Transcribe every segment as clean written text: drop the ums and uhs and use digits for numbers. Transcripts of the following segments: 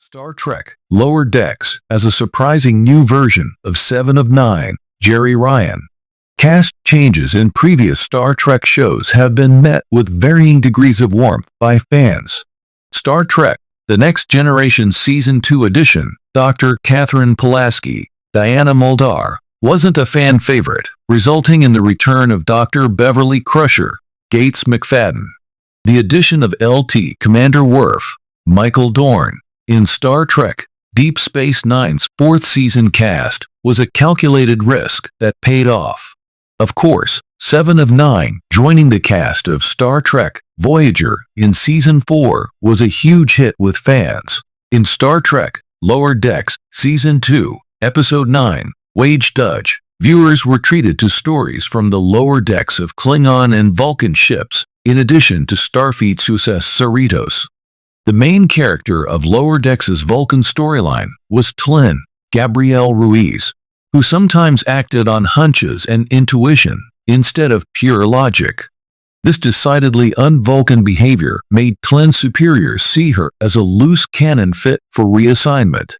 Star Trek Lower Decks as a surprising new version of Seven of Nine, Jeri Ryan. Cast changes in previous Star Trek shows have been met with varying degrees of warmth by fans. Star Trek The Next Generation Season 2 edition, Dr. Catherine Pulaski, Diana Muldaur, wasn't a fan favorite, resulting in the return of Dr. Beverly Crusher, Gates McFadden. The addition of LT Commander Worf, Michael Dorn, in Star Trek Deep Space Nine's fourth season cast was a calculated risk that paid off. Of course, Seven of Nine joining the cast of Star Trek Voyager in Season 4 was a huge hit with fans. In Star Trek Lower Decks Season 2, Episode 9, Wage Dudge, viewers were treated to stories from the lower decks of Klingon and Vulcan ships, in addition to Starfleet's USS Cerritos. The main character of Lower Decks' Vulcan storyline was Tlin, Gabrielle Ruiz, who sometimes acted on hunches and intuition instead of pure logic. This decidedly un-Vulcan behavior made Tlin's superiors see her as a loose cannon fit for reassignment.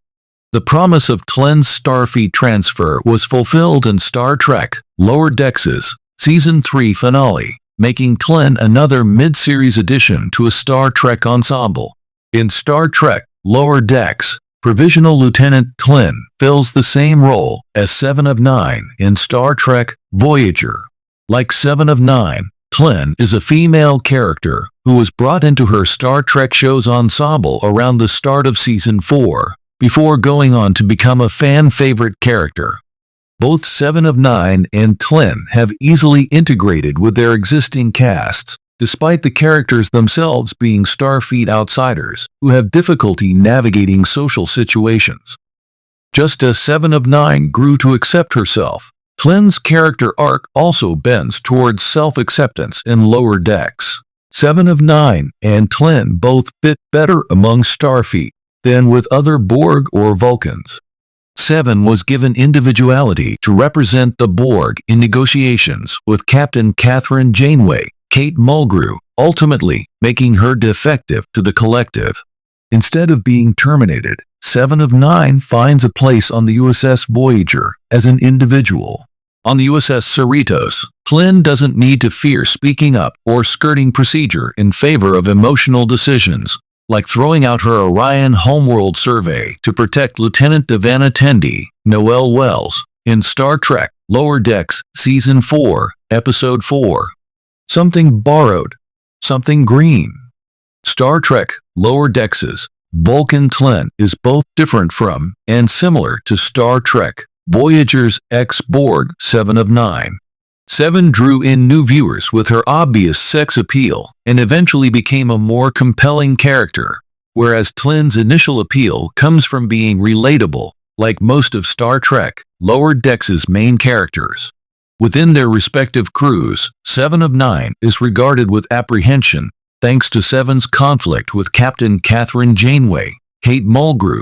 The promise of Tlin's Starfleet transfer was fulfilled in Star Trek Lower Decks' Season 3 finale, making Tlin another mid-series addition to a Star Trek ensemble. In Star Trek Lower Decks, Provisional Lieutenant Tlin fills the same role as Seven of Nine in Star Trek Voyager. Like Seven of Nine, Tlin is a female character who was brought into her Star Trek show's ensemble around the start of Season 4, before going on to become a fan-favorite character. Both Seven of Nine and Tlin have easily integrated with their existing casts, despite the characters themselves being Starfleet outsiders who have difficulty navigating social situations. Just as Seven of Nine grew to accept herself, Tlin's character arc also bends towards self-acceptance in Lower Decks. Seven of Nine and Tlin both fit better among Starfleet than with other Borg or Vulcans. Seven was given individuality to represent the Borg in negotiations with Captain Kathryn Janeway, Kate Mulgrew, ultimately making her defective to the collective. Instead of being terminated, Seven of Nine finds a place on the USS Voyager as an individual. On the USS Cerritos, Tlin doesn't need to fear speaking up or skirting procedure in favor of emotional decisions, like throwing out her Orion homeworld survey to protect Lieutenant D'Vanna Tendi, Noelle Wells, in Star Trek Lower Decks Season 4, Episode 4. Something borrowed, something green. Star Trek Lower Decks' Vulcan Tlin is both different from and similar to Star Trek Voyager's ex-Borg Seven of Nine. Seven drew in new viewers with her obvious sex appeal and eventually became a more compelling character, whereas Tlin's initial appeal comes from being relatable, like most of Star Trek Lower Decks' main characters. Within their respective crews, Seven of Nine is regarded with apprehension thanks to Seven's conflict with Captain Kathryn Janeway, Kate Mulgrew.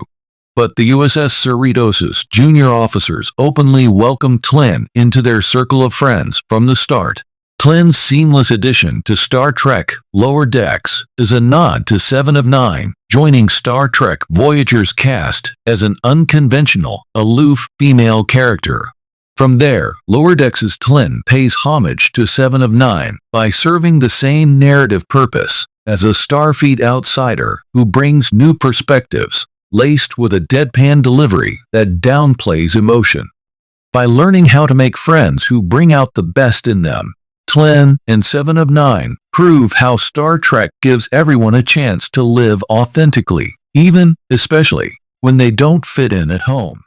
But the USS Cerritos' junior officers openly welcomed Tlin into their circle of friends from the start. Tlin's seamless addition to Star Trek Lower Decks is a nod to Seven of Nine joining Star Trek Voyager's cast as an unconventional, aloof female character. From there, Lower Decks' Tlin pays homage to Seven of Nine by serving the same narrative purpose as a Starfleet outsider who brings new perspectives, laced with a deadpan delivery that downplays emotion. By learning how to make friends who bring out the best in them, Tlin and Seven of Nine prove how Star Trek gives everyone a chance to live authentically, especially when they don't fit in at home.